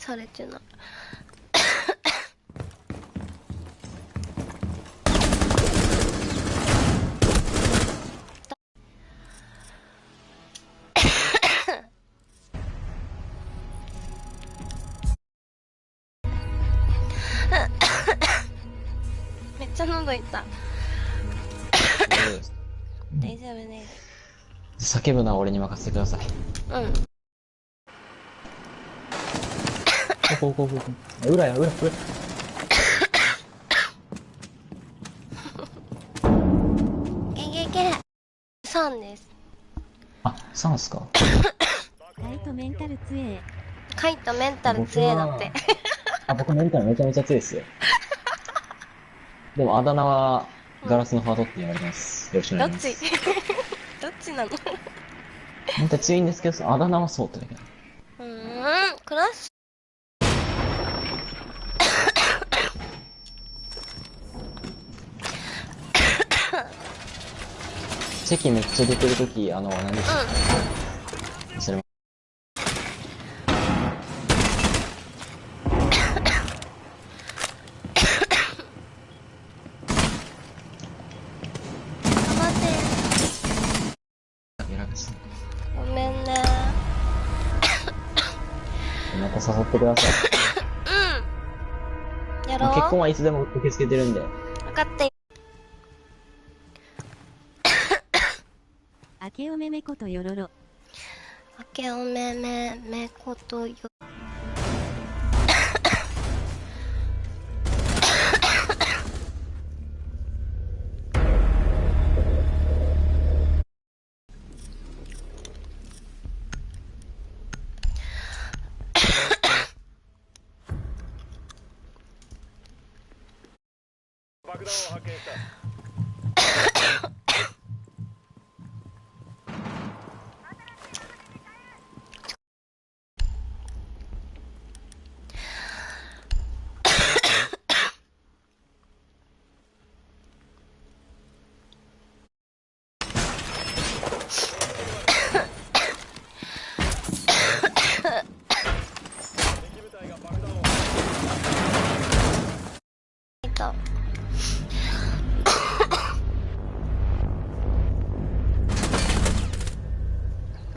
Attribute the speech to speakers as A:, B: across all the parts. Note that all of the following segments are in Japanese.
A: されてない。めっちゃ喉痛い。大丈夫ね。
B: 叫ぶのは俺に任せてください。
A: うん。
B: 裏や、裏。
A: 3です。
B: あ、3っすか。
C: カイトメンタル強え。
A: カイトメンタル強えだって。
B: 僕メンタルめちゃめちゃ強いですよ。でもあだ名は、ガラスのハートって言われてます。よろしくお
A: どっ
B: 願いします。
A: ちどっちなの？
B: メンタル強いんですけど、あだ名はそうってだけど。
A: クラッシ
B: 席めっちゃ出てるとき、何でしたっけ？それも。
A: 頑張って。
B: やらかし
A: ごめんね。
B: また誘ってください。
A: やろう。
B: 結婚はいつでも受け付けてるんで。
A: 分かった。
C: 明けおめめことよろろ。
A: 明けおめめめことよ。
D: 爆弾を発見した。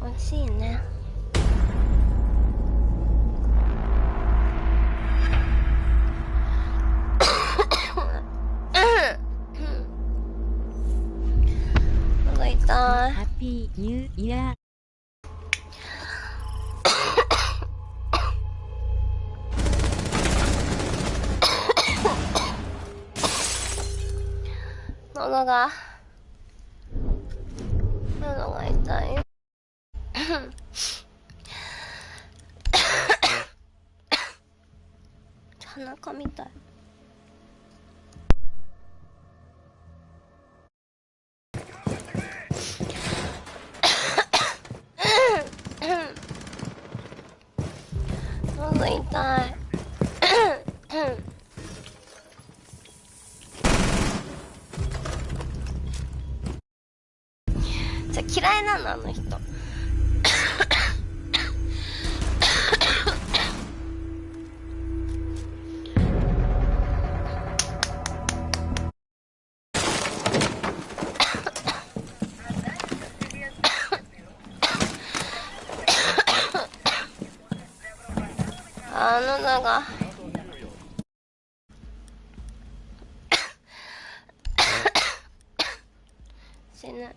D: 美味しいね。喉痛い。
C: ハッピーニューイヤー。
A: 喉が痛い。鼻かみたい。喉痛い。嫌いなのあの人。喉が死ぬ。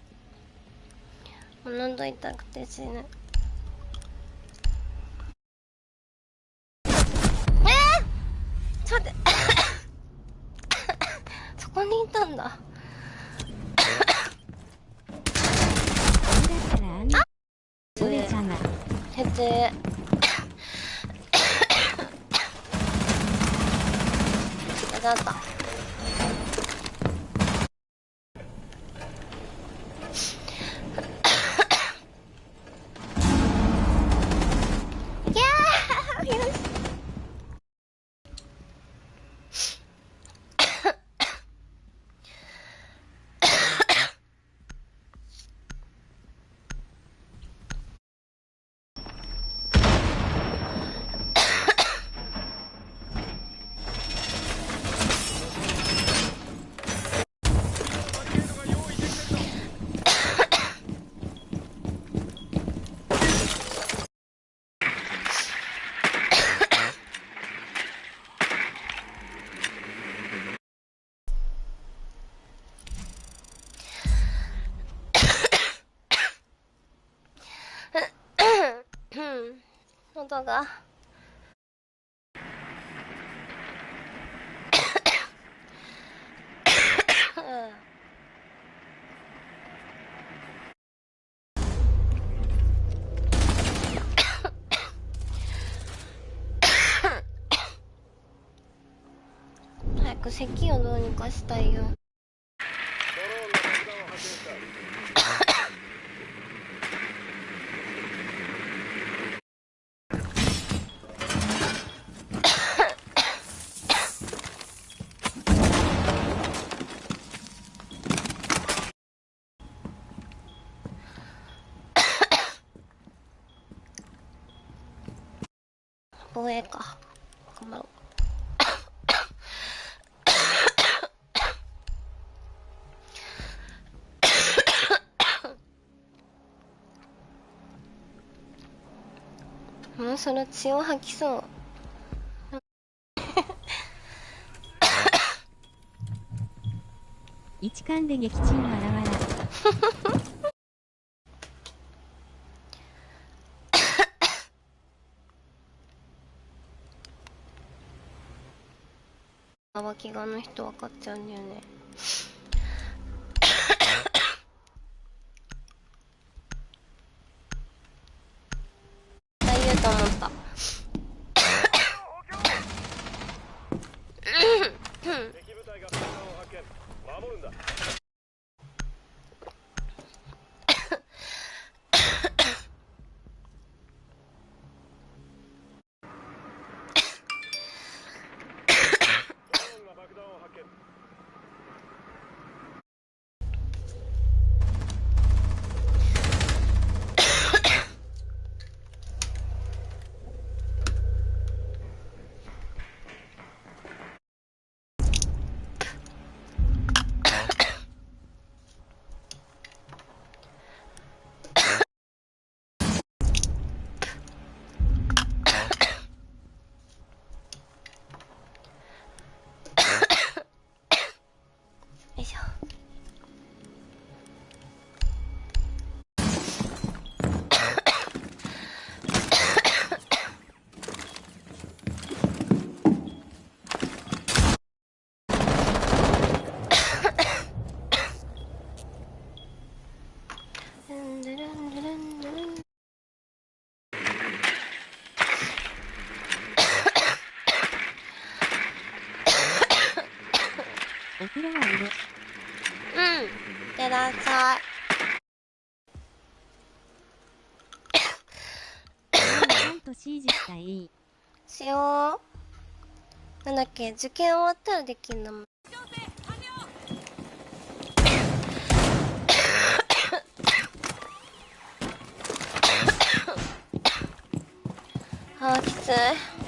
A: もう喉痛くて死ぬ。ちょっと待ってそこにいたんだ。
C: だったらあんな俺ちゃんが
A: へつだった。ことが。早く咳をどうにかしたいよ。
D: ドローンが爆弾を発見した。
A: 防衛か。頑張ろう。もうその血を吐きそう。
C: 一巻で撃沈わらわら。
A: 脇がの人分かっちゃうんだよね。あ、言うと思った。
D: 敵部隊が爆弾を発見。守るんだ。ドローンが爆弾を発見。
A: よいしょ。ルンルルンルルンルルン。
C: お風呂は入れ。
A: うん。いってらっしゃい。
C: ちゃんと指示したいい。
A: しよう。なんだっけ、受験終わったらできんのも。あー、きつい。